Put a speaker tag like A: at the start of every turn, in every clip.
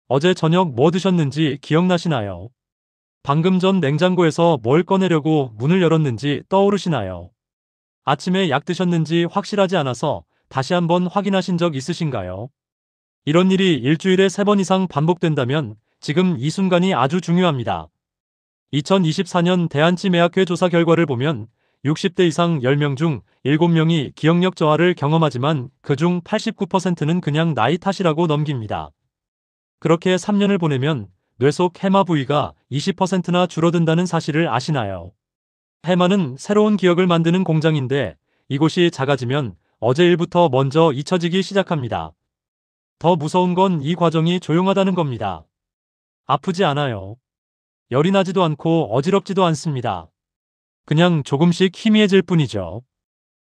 A: 어제 저녁 뭐 드셨는지 기억나시나요? 방금 전 냉장고에서 뭘 꺼내려고 문을 열었는지 떠오르시나요? 아침에 약 드셨는지 확실하지 않아서 다시 한번 확인하신 적 있으신가요? 이런 일이 일주일에 3번 이상 반복된다면 지금 이 순간이 아주 중요합니다. 2024년 대한치매학회 조사 결과를 보면 60대 이상 10명 중 7명이 기억력 저하를 경험하지만 그중 89%는 그냥 나이 탓이라고 넘깁니다. 그렇게 3년을 보내면 뇌 속 해마 부위가 20%나 줄어든다는 사실을 아시나요? 해마는 새로운 기억을 만드는 공장인데 이곳이 작아지면 어제 일부터 먼저 잊혀지기 시작합니다. 더 무서운 건 이 과정이 조용하다는 겁니다. 아프지 않아요. 열이 나지도 않고 어지럽지도 않습니다. 그냥 조금씩 희미해질 뿐이죠.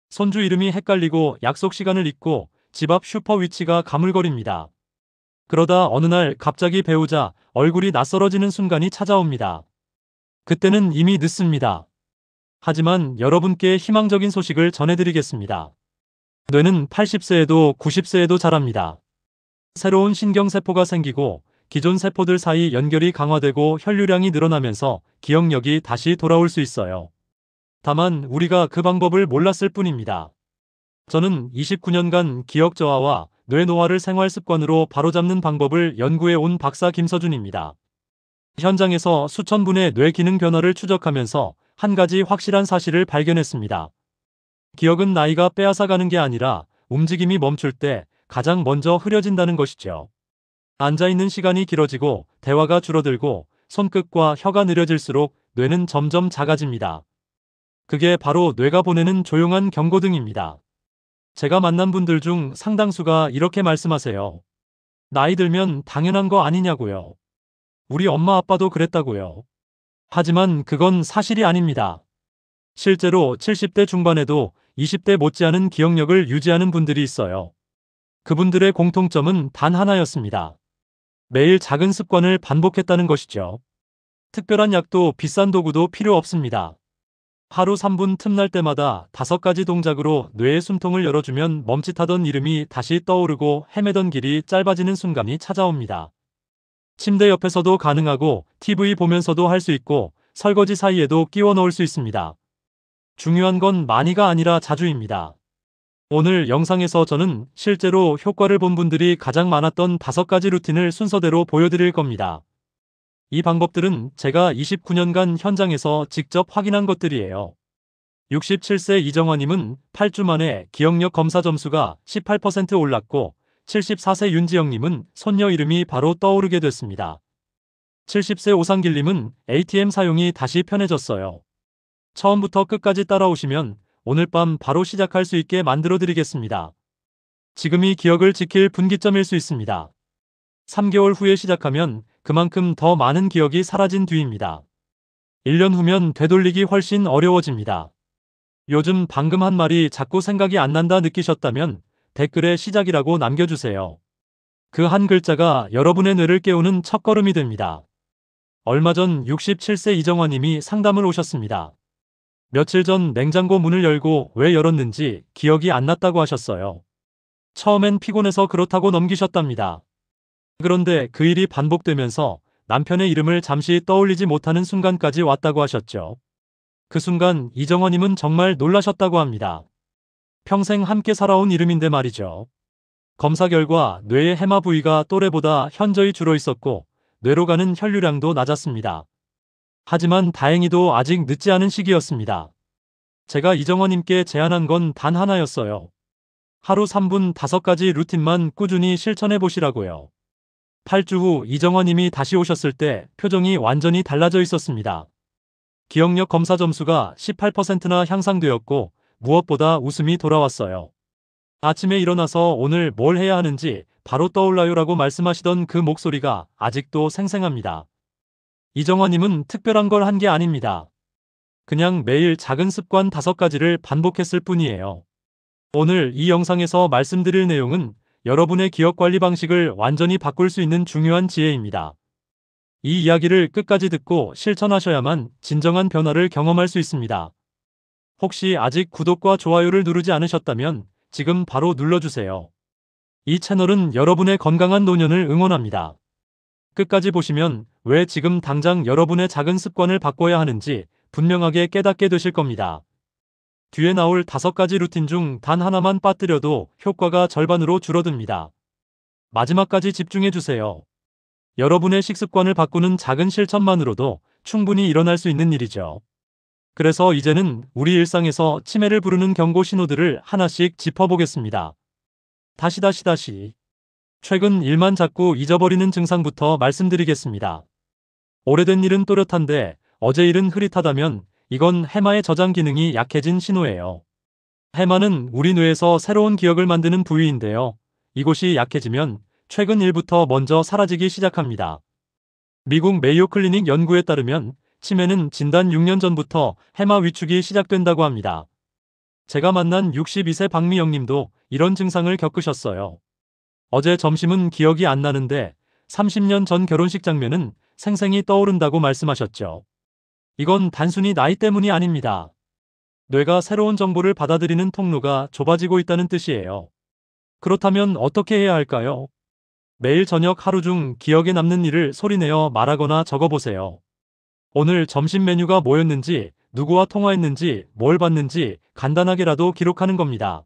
A: 손주 이름이 헷갈리고 약속 시간을 잊고 집 앞 슈퍼 위치가 가물거립니다. 그러다 어느 날 갑자기 배우자 얼굴이 낯설어지는 순간이 찾아옵니다. 그때는 이미 늦습니다. 하지만 여러분께 희망적인 소식을 전해드리겠습니다. 뇌는 80세에도 90세에도 자랍니다. 새로운 신경세포가 생기고 기존 세포들 사이 연결이 강화되고 혈류량이 늘어나면서 기억력이 다시 돌아올 수 있어요. 다만 우리가 그 방법을 몰랐을 뿐입니다. 저는 29년간 기억 저하와 뇌 노화를 생활 습관으로 바로잡는 방법을 연구해 온 박사 김서준입니다. 현장에서 수천 분의 뇌 기능 변화를 추적하면서 한 가지 확실한 사실을 발견했습니다. 기억은 나이가 빼앗아가는 게 아니라 움직임이 멈출 때 가장 먼저 흐려진다는 것이죠. 앉아있는 시간이 길어지고 대화가 줄어들고 손끝과 혀가 느려질수록 뇌는 점점 작아집니다. 그게 바로 뇌가 보내는 조용한 경고등입니다. 제가 만난 분들 중 상당수가 이렇게 말씀하세요. 나이 들면 당연한 거 아니냐고요. 우리 엄마 아빠도 그랬다고요. 하지만 그건 사실이 아닙니다. 실제로 70대 중반에도 20대 못지않은 기억력을 유지하는 분들이 있어요. 그분들의 공통점은 단 하나였습니다. 매일 작은 습관을 반복했다는 것이죠. 특별한 약도 비싼 도구도 필요 없습니다. 하루 3분 틈날 때마다 5가지 동작으로 뇌의 숨통을 열어주면 멈칫하던 이름이 다시 떠오르고 헤매던 길이 짧아지는 순간이 찾아옵니다. 침대 옆에서도 가능하고 TV 보면서도 할 수 있고 설거지 사이에도 끼워 넣을 수 있습니다. 중요한 건 많이가 아니라 자주입니다. 오늘 영상에서 저는 실제로 효과를 본 분들이 가장 많았던 5가지 루틴을 순서대로 보여드릴 겁니다. 이 방법들은 제가 29년간 현장에서 직접 확인한 것들이에요. 67세 이정화님은 8주 만에 기억력 검사 점수가 18% 올랐고 74세 윤지영님은 손녀 이름이 바로 떠오르게 됐습니다. 70세 오상길님은 ATM 사용이 다시 편해졌어요. 처음부터 끝까지 따라오시면 오늘 밤 바로 시작할 수 있게 만들어 드리겠습니다. 지금이 기억을 지킬 분기점일 수 있습니다. 3개월 후에 시작하면 그만큼 더 많은 기억이 사라진 뒤입니다. 1년 후면 되돌리기 훨씬 어려워집니다. 요즘 방금 한 말이 자꾸 생각이 안 난다 느끼셨다면 댓글에 시작이라고 남겨주세요. 그 한 글자가 여러분의 뇌를 깨우는 첫걸음이 됩니다. 얼마 전 67세 이정화님이 상담을 오셨습니다. 며칠 전 냉장고 문을 열고 왜 열었는지 기억이 안 났다고 하셨어요. 처음엔 피곤해서 그렇다고 넘기셨답니다. 그런데 그 일이 반복되면서 남편의 이름을 잠시 떠올리지 못하는 순간까지 왔다고 하셨죠. 그 순간 이정화님은 정말 놀라셨다고 합니다. 평생 함께 살아온 이름인데 말이죠. 검사 결과 뇌의 해마 부위가 또래보다 현저히 줄어 있었고 뇌로 가는 혈류량도 낮았습니다. 하지만 다행히도 아직 늦지 않은 시기였습니다. 제가 이정화님께 제안한 건 단 하나였어요. 하루 3분 5가지 루틴만 꾸준히 실천해 보시라고요. 8주 후 이정화님이 다시 오셨을 때 표정이 완전히 달라져 있었습니다. 기억력 검사 점수가 18%나 향상되었고 무엇보다 웃음이 돌아왔어요. 아침에 일어나서 오늘 뭘 해야 하는지 바로 떠올라요라고 말씀하시던 그 목소리가 아직도 생생합니다. 이정화님은 특별한 걸 한 게 아닙니다. 그냥 매일 작은 습관 5가지를 반복했을 뿐이에요. 오늘 이 영상에서 말씀드릴 내용은 여러분의 기억 관리 방식을 완전히 바꿀 수 있는 중요한 지혜입니다. 이 이야기를 끝까지 듣고 실천하셔야만 진정한 변화를 경험할 수 있습니다. 혹시 아직 구독과 좋아요를 누르지 않으셨다면 지금 바로 눌러주세요. 이 채널은 여러분의 건강한 노년을 응원합니다. 끝까지 보시면 왜 지금 당장 여러분의 작은 습관을 바꿔야 하는지 분명하게 깨닫게 되실 겁니다. 뒤에 나올 5가지 루틴 중 단 하나만 빠뜨려도 효과가 절반으로 줄어듭니다. 마지막까지 집중해 주세요. 여러분의 식습관을 바꾸는 작은 실천만으로도 충분히 일어날 수 있는 일이죠. 그래서 이제는 우리 일상에서 치매를 부르는 경고 신호들을 하나씩 짚어보겠습니다. 다시. 최근 일만 자꾸 잊어버리는 증상부터 말씀드리겠습니다. 오래된 일은 또렷한데 어제 일은 흐릿하다면 이건 해마의 저장 기능이 약해진 신호예요. 해마는 우리 뇌에서 새로운 기억을 만드는 부위인데요. 이곳이 약해지면 최근 일부터 먼저 사라지기 시작합니다. 미국 메이오 클리닉 연구에 따르면 치매는 진단 6년 전부터 해마 위축이 시작된다고 합니다. 제가 만난 62세 박미영 님도 이런 증상을 겪으셨어요. 어제 점심은 기억이 안 나는데 30년 전 결혼식 장면은 생생히 떠오른다고 말씀하셨죠. 이건 단순히 나이 때문이 아닙니다. 뇌가 새로운 정보를 받아들이는 통로가 좁아지고 있다는 뜻이에요. 그렇다면 어떻게 해야 할까요? 매일 저녁 하루 중 기억에 남는 일을 소리내어 말하거나 적어보세요. 오늘 점심 메뉴가 뭐였는지, 누구와 통화했는지, 뭘 봤는지 간단하게라도 기록하는 겁니다.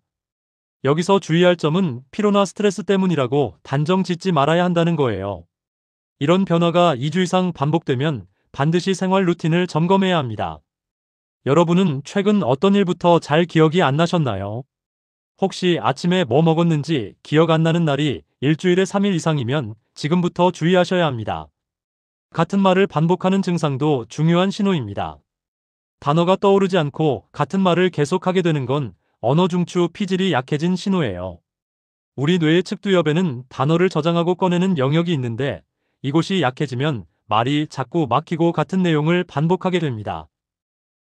A: 여기서 주의할 점은 피로나 스트레스 때문이라고 단정 짓지 말아야 한다는 거예요. 이런 변화가 2주 이상 반복되면 반드시 생활 루틴을 점검해야 합니다. 여러분은 최근 어떤 일부터 잘 기억이 안 나셨나요? 혹시 아침에 뭐 먹었는지 기억 안 나는 날이 일주일에 3일 이상이면 지금부터 주의하셔야 합니다. 같은 말을 반복하는 증상도 중요한 신호입니다. 단어가 떠오르지 않고 같은 말을 계속하게 되는 건 언어 중추 피질이 약해진 신호예요. 우리 뇌의 측두엽에는 단어를 저장하고 꺼내는 영역이 있는데 이곳이 약해지면 말이 자꾸 막히고 같은 내용을 반복하게 됩니다.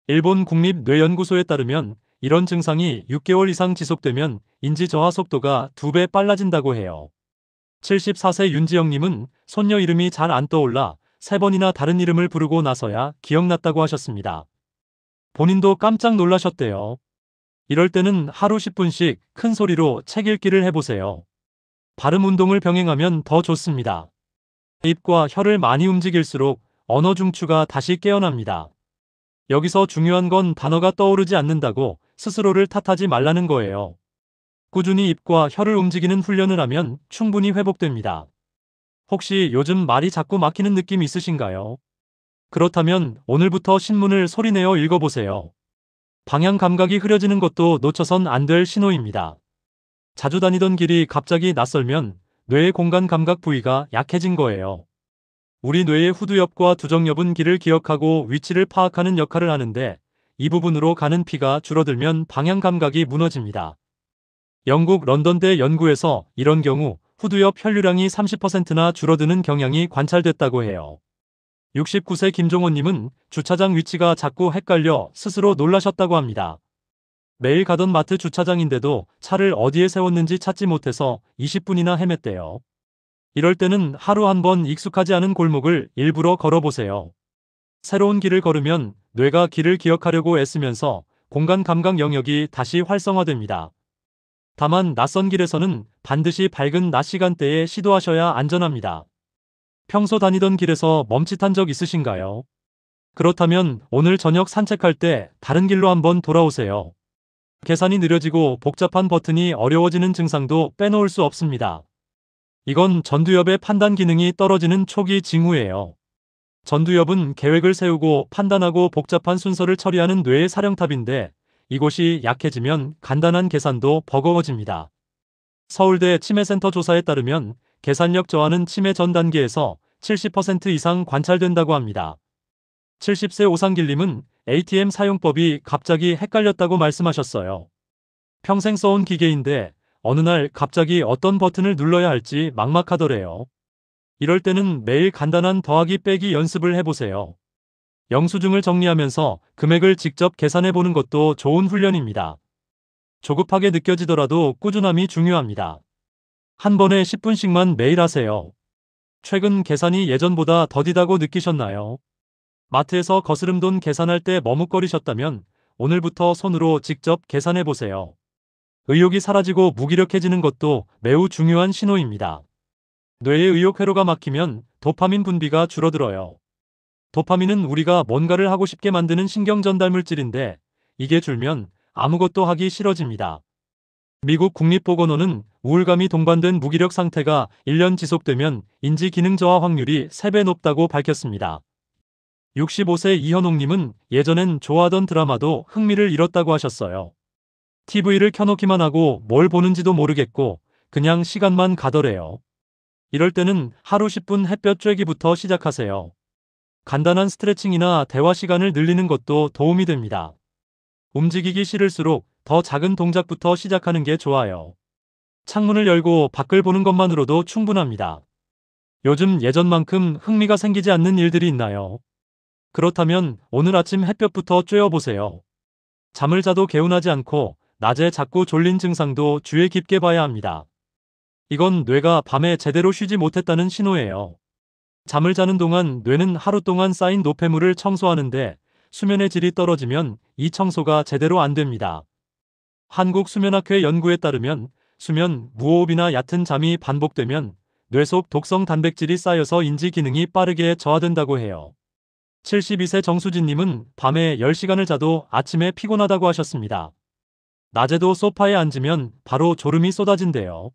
A: 일본 국립뇌연구소에 따르면 이런 증상이 6개월 이상 지속되면 인지 저하 속도가 2배 빨라진다고 해요. 74세 윤지영님은 손녀 이름이 잘 안 떠올라 3번이나 다른 이름을 부르고 나서야 기억났다고 하셨습니다. 본인도 깜짝 놀라셨대요. 이럴 때는 하루 10분씩 큰 소리로 책 읽기를 해보세요. 발음 운동을 병행하면 더 좋습니다. 입과 혀를 많이 움직일수록 언어 중추가 다시 깨어납니다. 여기서 중요한 건 단어가 떠오르지 않는다고 스스로를 탓하지 말라는 거예요. 꾸준히 입과 혀를 움직이는 훈련을 하면 충분히 회복됩니다. 혹시 요즘 말이 자꾸 막히는 느낌 있으신가요? 그렇다면 오늘부터 신문을 소리내어 읽어보세요. 방향 감각이 흐려지는 것도 놓쳐선 안 될 신호입니다. 자주 다니던 길이 갑자기 낯설면 뇌의 공간 감각 부위가 약해진 거예요. 우리 뇌의 후두엽과 두정엽은 길을 기억하고 위치를 파악하는 역할을 하는데 이 부분으로 가는 피가 줄어들면 방향 감각이 무너집니다. 영국 런던대 연구에서 이런 경우 후두엽 혈류량이 30%나 줄어드는 경향이 관찰됐다고 해요. 69세 김종원님은 주차장 위치가 자꾸 헷갈려 스스로 놀라셨다고 합니다. 매일 가던 마트 주차장인데도 차를 어디에 세웠는지 찾지 못해서 20분이나 헤맸대요. 이럴 때는 하루 한 번 익숙하지 않은 골목을 일부러 걸어보세요. 새로운 길을 걸으면 뇌가 길을 기억하려고 애쓰면서 공간 감각 영역이 다시 활성화됩니다. 다만 낯선 길에서는 반드시 밝은 낮 시간대에 시도하셔야 안전합니다. 평소 다니던 길에서 멈칫한 적 있으신가요? 그렇다면 오늘 저녁 산책할 때 다른 길로 한번 돌아오세요. 계산이 느려지고 복잡한 버튼이 어려워지는 증상도 빼놓을 수 없습니다. 이건 전두엽의 판단 기능이 떨어지는 초기 징후예요. 전두엽은 계획을 세우고 판단하고 복잡한 순서를 처리하는 뇌의 사령탑인데 이곳이 약해지면 간단한 계산도 버거워집니다. 서울대 치매센터 조사에 따르면 계산력 저하는 치매 전 단계에서 70% 이상 관찰된다고 합니다. 70세 오상길님은 ATM 사용법이 갑자기 헷갈렸다고 말씀하셨어요. 평생 써온 기계인데 어느 날 갑자기 어떤 버튼을 눌러야 할지 막막하더래요. 이럴 때는 매일 간단한 더하기 빼기 연습을 해보세요. 영수증을 정리하면서 금액을 직접 계산해보는 것도 좋은 훈련입니다. 조급하게 느껴지더라도 꾸준함이 중요합니다. 한 번에 10분씩만 매일 하세요. 최근 계산이 예전보다 더디다고 느끼셨나요? 마트에서 거스름 돈 계산할 때 머뭇거리셨다면 오늘부터 손으로 직접 계산해보세요. 의욕이 사라지고 무기력해지는 것도 매우 중요한 신호입니다. 뇌의 의욕 회로가 막히면 도파민 분비가 줄어들어요. 도파민은 우리가 뭔가를 하고 싶게 만드는 신경 전달 물질인데 이게 줄면 아무것도 하기 싫어집니다. 미국 국립보건원은 우울감이 동반된 무기력 상태가 1년 지속되면 인지 기능 저하 확률이 3배 높다고 밝혔습니다. 65세 이현옥님은 예전엔 좋아하던 드라마도 흥미를 잃었다고 하셨어요. TV를 켜놓기만 하고 뭘 보는지도 모르겠고 그냥 시간만 가더래요. 이럴 때는 하루 10분 햇볕 쬐기부터 시작하세요. 간단한 스트레칭이나 대화 시간을 늘리는 것도 도움이 됩니다. 움직이기 싫을수록 더 작은 동작부터 시작하는 게 좋아요. 창문을 열고 밖을 보는 것만으로도 충분합니다. 요즘 예전만큼 흥미가 생기지 않는 일들이 있나요? 그렇다면 오늘 아침 햇볕부터 쬐어보세요. 잠을 자도 개운하지 않고 낮에 자꾸 졸린 증상도 주의 깊게 봐야 합니다. 이건 뇌가 밤에 제대로 쉬지 못했다는 신호예요. 잠을 자는 동안 뇌는 하루 동안 쌓인 노폐물을 청소하는데 수면의 질이 떨어지면 이 청소가 제대로 안 됩니다. 한국수면학회 연구에 따르면 수면, 무호흡이나 얕은 잠이 반복되면 뇌 속 독성 단백질이 쌓여서 인지 기능이 빠르게 저하된다고 해요. 72세 정수진님은 밤에 10시간을 자도 아침에 피곤하다고 하셨습니다. 낮에도 소파에 앉으면 바로 졸음이 쏟아진대요.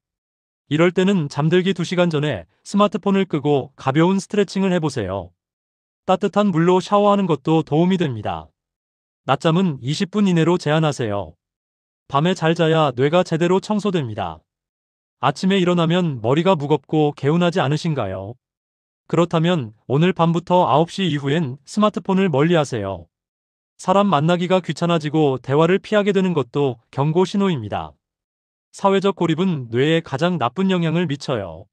A: 이럴 때는 잠들기 2시간 전에 스마트폰을 끄고 가벼운 스트레칭을 해보세요. 따뜻한 물로 샤워하는 것도 도움이 됩니다. 낮잠은 20분 이내로 제한하세요. 밤에 잘 자야 뇌가 제대로 청소됩니다. 아침에 일어나면 머리가 무겁고 개운하지 않으신가요? 그렇다면 오늘 밤부터 9시 이후엔 스마트폰을 멀리하세요. 사람 만나기가 귀찮아지고 대화를 피하게 되는 것도 경고 신호입니다. 사회적 고립은 뇌에 가장 나쁜 영향을 미쳐요.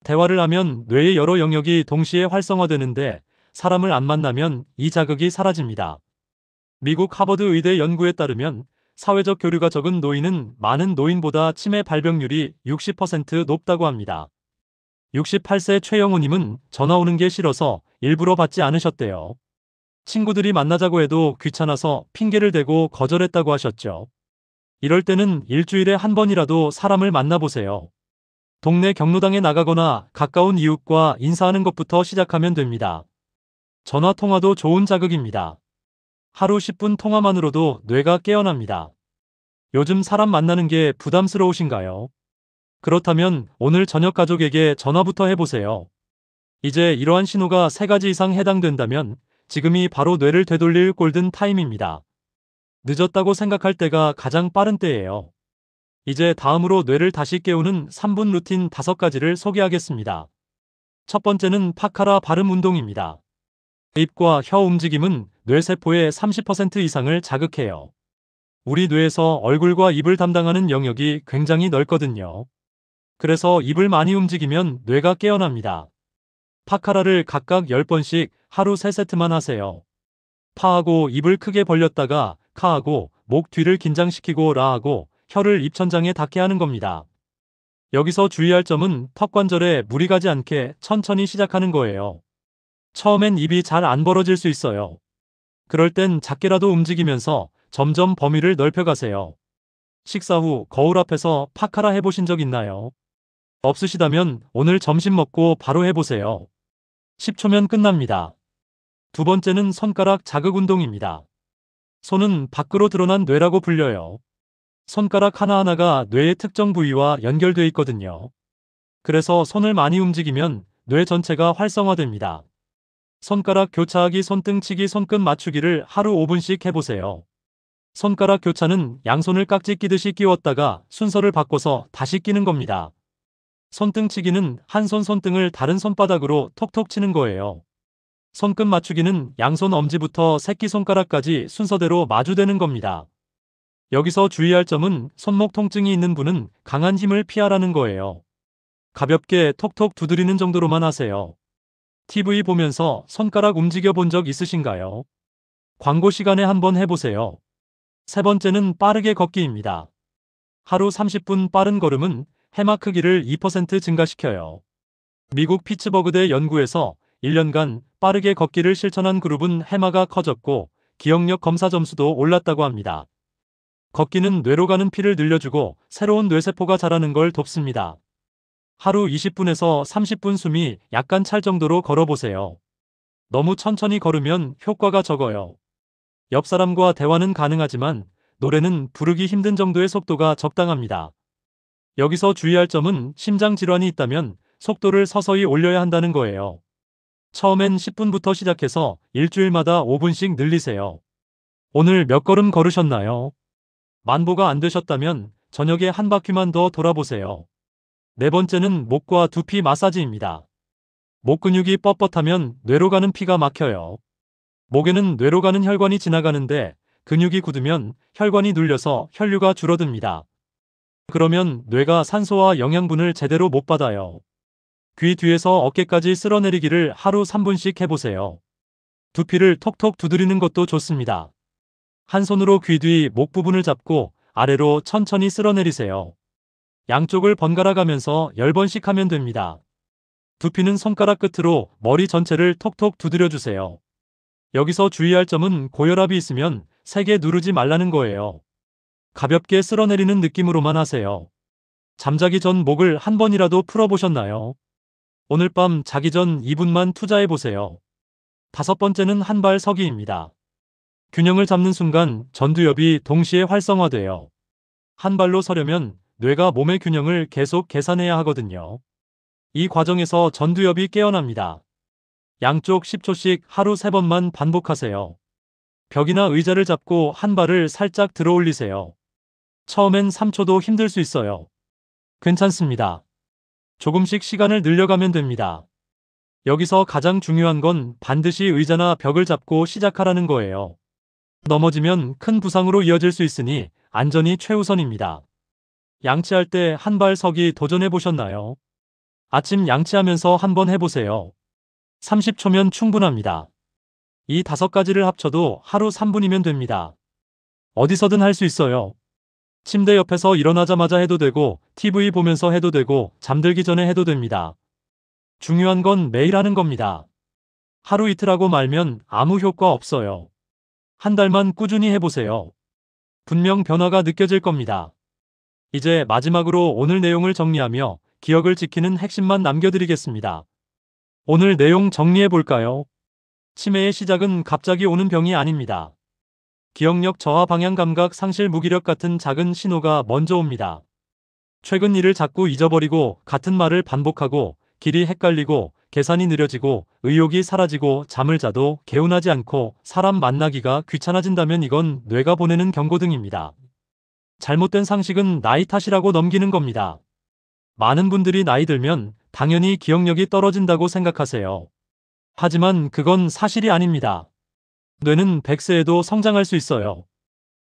A: 대화를 하면 뇌의 여러 영역이 동시에 활성화되는데 사람을 안 만나면 이 자극이 사라집니다. 미국 하버드 의대 연구에 따르면 사회적 교류가 적은 노인은 많은 노인보다 치매 발병률이 60% 높다고 합니다. 68세 최영우님은 전화 오는 게 싫어서 일부러 받지 않으셨대요. 친구들이 만나자고 해도 귀찮아서 핑계를 대고 거절했다고 하셨죠. 이럴 때는 일주일에 한 번이라도 사람을 만나보세요. 동네 경로당에 나가거나 가까운 이웃과 인사하는 것부터 시작하면 됩니다. 전화 통화도 좋은 자극입니다. 하루 10분 통화만으로도 뇌가 깨어납니다. 요즘 사람 만나는 게 부담스러우신가요? 그렇다면 오늘 저녁 가족에게 전화부터 해보세요. 이제 이러한 신호가 3가지 이상 해당된다면 지금이 바로 뇌를 되돌릴 골든 타임입니다. 늦었다고 생각할 때가 가장 빠른 때예요. 이제 다음으로 뇌를 다시 깨우는 3분 루틴 5가지를 소개하겠습니다. 첫 번째는 파카라 발음 운동입니다. 입과 혀 움직임은 뇌세포의 30% 이상을 자극해요. 우리 뇌에서 얼굴과 입을 담당하는 영역이 굉장히 넓거든요. 그래서 입을 많이 움직이면 뇌가 깨어납니다. 파카라를 각각 10번씩 하루 3세트만 하세요. 파하고 입을 크게 벌렸다가 카하고 목 뒤를 긴장시키고 라하고 혀를 입천장에 닿게 하는 겁니다. 여기서 주의할 점은 턱 관절에 무리 가지 않게 천천히 시작하는 거예요. 처음엔 입이 잘 안 벌어질 수 있어요. 그럴 땐 작게라도 움직이면서 점점 범위를 넓혀가세요. 식사 후 거울 앞에서 파카라 해보신 적 있나요? 없으시다면 오늘 점심 먹고 바로 해보세요. 10초면 끝납니다. 두 번째는 손가락 자극 운동입니다. 손은 밖으로 드러난 뇌라고 불려요. 손가락 하나하나가 뇌의 특정 부위와 연결돼 있거든요. 그래서 손을 많이 움직이면 뇌 전체가 활성화됩니다. 손가락 교차하기, 손등치기, 손끝 맞추기를 하루 5분씩 해보세요. 손가락 교차는 양손을 깍지 끼듯이 끼웠다가 순서를 바꿔서 다시 끼는 겁니다. 손등치기는 한 손 손등을 다른 손바닥으로 톡톡 치는 거예요. 손끝 맞추기는 양손 엄지부터 새끼손가락까지 순서대로 마주대는 겁니다. 여기서 주의할 점은 손목 통증이 있는 분은 강한 힘을 피하라는 거예요. 가볍게 톡톡 두드리는 정도로만 하세요. TV 보면서 손가락 움직여 본 적 있으신가요? 광고 시간에 한번 해보세요. 세 번째는 빠르게 걷기입니다. 하루 30분 빠른 걸음은 해마 크기를 2% 증가시켜요. 미국 피츠버그대 연구에서 1년간 빠르게 걷기를 실천한 그룹은 해마가 커졌고 기억력 검사 점수도 올랐다고 합니다. 걷기는 뇌로 가는 피를 늘려주고 새로운 뇌세포가 자라는 걸 돕습니다. 하루 20분에서 30분 숨이 약간 찰 정도로 걸어보세요. 너무 천천히 걸으면 효과가 적어요. 옆 사람과 대화는 가능하지만 노래는 부르기 힘든 정도의 속도가 적당합니다. 여기서 주의할 점은 심장 질환이 있다면 속도를 서서히 올려야 한다는 거예요. 처음엔 10분부터 시작해서 일주일마다 5분씩 늘리세요. 오늘 몇 걸음 걸으셨나요? 만보가 안 되셨다면 저녁에 한 바퀴만 더 돌아보세요. 네 번째는 목과 두피 마사지입니다. 목 근육이 뻣뻣하면 뇌로 가는 피가 막혀요. 목에는 뇌로 가는 혈관이 지나가는데 근육이 굳으면 혈관이 눌려서 혈류가 줄어듭니다. 그러면 뇌가 산소와 영양분을 제대로 못 받아요. 귀 뒤에서 어깨까지 쓸어내리기를 하루 3분씩 해보세요. 두피를 톡톡 두드리는 것도 좋습니다. 한 손으로 귀 뒤 목 부분을 잡고 아래로 천천히 쓸어내리세요. 양쪽을 번갈아 가면서 10번씩 하면 됩니다. 두피는 손가락 끝으로 머리 전체를 톡톡 두드려주세요. 여기서 주의할 점은 고혈압이 있으면 세게 누르지 말라는 거예요. 가볍게 쓸어내리는 느낌으로만 하세요. 잠자기 전 목을 한 번이라도 풀어보셨나요? 오늘 밤 자기 전 2분만 투자해보세요. 다섯 번째는 한발 서기입니다. 균형을 잡는 순간 전두엽이 동시에 활성화돼요. 한 발로 서려면 뇌가 몸의 균형을 계속 계산해야 하거든요. 이 과정에서 전두엽이 깨어납니다. 양쪽 10초씩 하루 3번만 반복하세요. 벽이나 의자를 잡고 한 발을 살짝 들어 올리세요. 처음엔 3초도 힘들 수 있어요. 괜찮습니다. 조금씩 시간을 늘려가면 됩니다. 여기서 가장 중요한 건 반드시 의자나 벽을 잡고 시작하라는 거예요. 넘어지면 큰 부상으로 이어질 수 있으니 안전이 최우선입니다. 양치할 때 한 발 서기 도전해 보셨나요? 아침 양치하면서 한번 해보세요. 30초면 충분합니다. 이 5가지를 합쳐도 하루 3분이면 됩니다. 어디서든 할 수 있어요. 침대 옆에서 일어나자마자 해도 되고, TV 보면서 해도 되고, 잠들기 전에 해도 됩니다. 중요한 건 매일 하는 겁니다. 하루 이틀 하고 말면 아무 효과 없어요. 한 달만 꾸준히 해보세요. 분명 변화가 느껴질 겁니다. 이제 마지막으로 오늘 내용을 정리하며 기억을 지키는 핵심만 남겨드리겠습니다. 오늘 내용 정리해 볼까요? 치매의 시작은 갑자기 오는 병이 아닙니다. 기억력 저하, 방향 감각 상실, 무기력 같은 작은 신호가 먼저 옵니다. 최근 일을 자꾸 잊어버리고 같은 말을 반복하고 길이 헷갈리고 계산이 느려지고 의욕이 사라지고 잠을 자도 개운하지 않고 사람 만나기가 귀찮아진다면 이건 뇌가 보내는 경고등입니다. 잘못된 상식은 나이 탓이라고 넘기는 겁니다. 많은 분들이 나이 들면 당연히 기억력이 떨어진다고 생각하세요. 하지만 그건 사실이 아닙니다. 뇌는 100세에도 성장할 수 있어요.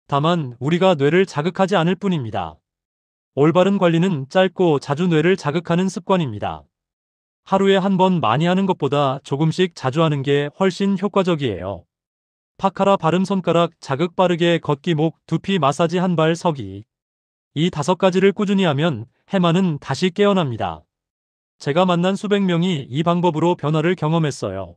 A: 다만 우리가 뇌를 자극하지 않을 뿐입니다. 올바른 관리는 짧고 자주 뇌를 자극하는 습관입니다. 하루에 한 번 많이 하는 것보다 조금씩 자주 하는 게 훨씬 효과적이에요. 파카라 발음, 손가락 자극, 빠르게 걷기, 목, 두피 마사지, 한 발 서기. 이 5가지를 꾸준히 하면 해마는 다시 깨어납니다. 제가 만난 수백 명이 이 방법으로 변화를 경험했어요.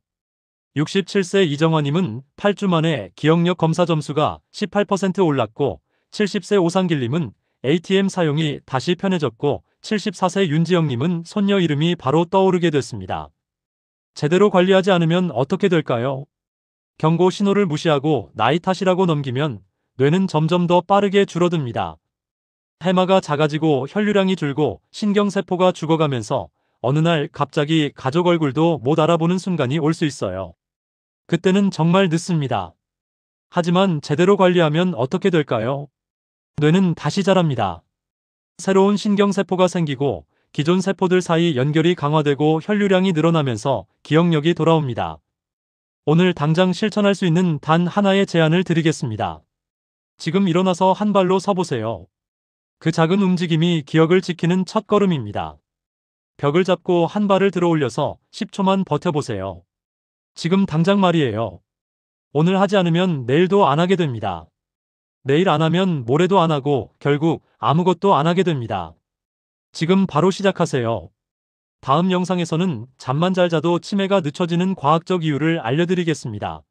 A: 67세 이정화님은 8주 만에 기억력 검사 점수가 18% 올랐고, 70세 오상길님은 ATM 사용이 다시 편해졌고, 74세 윤지영님은 손녀 이름이 바로 떠오르게 됐습니다. 제대로 관리하지 않으면 어떻게 될까요? 경고 신호를 무시하고 나이 탓이라고 넘기면 뇌는 점점 더 빠르게 줄어듭니다. 해마가 작아지고 혈류량이 줄고 신경세포가 죽어가면서 어느 날 갑자기 가족 얼굴도 못 알아보는 순간이 올 수 있어요. 그때는 정말 늦습니다. 하지만 제대로 관리하면 어떻게 될까요? 뇌는 다시 자랍니다. 새로운 신경세포가 생기고 기존 세포들 사이 연결이 강화되고 혈류량이 늘어나면서 기억력이 돌아옵니다. 오늘 당장 실천할 수 있는 단 하나의 제안을 드리겠습니다. 지금 일어나서 한 발로 서보세요. 그 작은 움직임이 기억을 지키는 첫걸음입니다. 벽을 잡고 한 발을 들어 올려서 10초만 버텨보세요. 지금 당장 말이에요. 오늘 하지 않으면 내일도 안 하게 됩니다. 내일 안 하면 모레도 안 하고 결국 아무것도 안 하게 됩니다. 지금 바로 시작하세요. 다음 영상에서는 잠만 잘 자도 치매가 늦춰지는 과학적 이유를 알려드리겠습니다.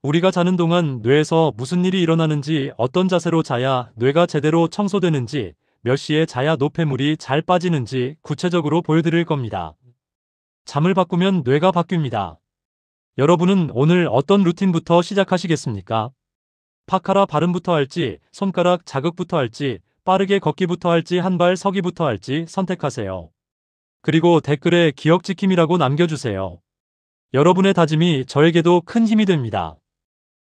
A: 우리가 자는 동안 뇌에서 무슨 일이 일어나는지, 어떤 자세로 자야 뇌가 제대로 청소되는지, 몇 시에 자야 노폐물이 잘 빠지는지 구체적으로 보여드릴 겁니다. 잠을 바꾸면 뇌가 바뀝니다. 여러분은 오늘 어떤 루틴부터 시작하시겠습니까? 파카라 발음부터 할지, 손가락 자극부터 할지, 빠르게 걷기부터 할지, 한 발 서기부터 할지 선택하세요. 그리고 댓글에 기억 지킴이라고 남겨주세요. 여러분의 다짐이 저에게도 큰 힘이 됩니다.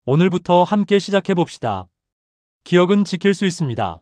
A: 오늘부터 함께 시작해봅시다. 기억은 지킬 수 있습니다.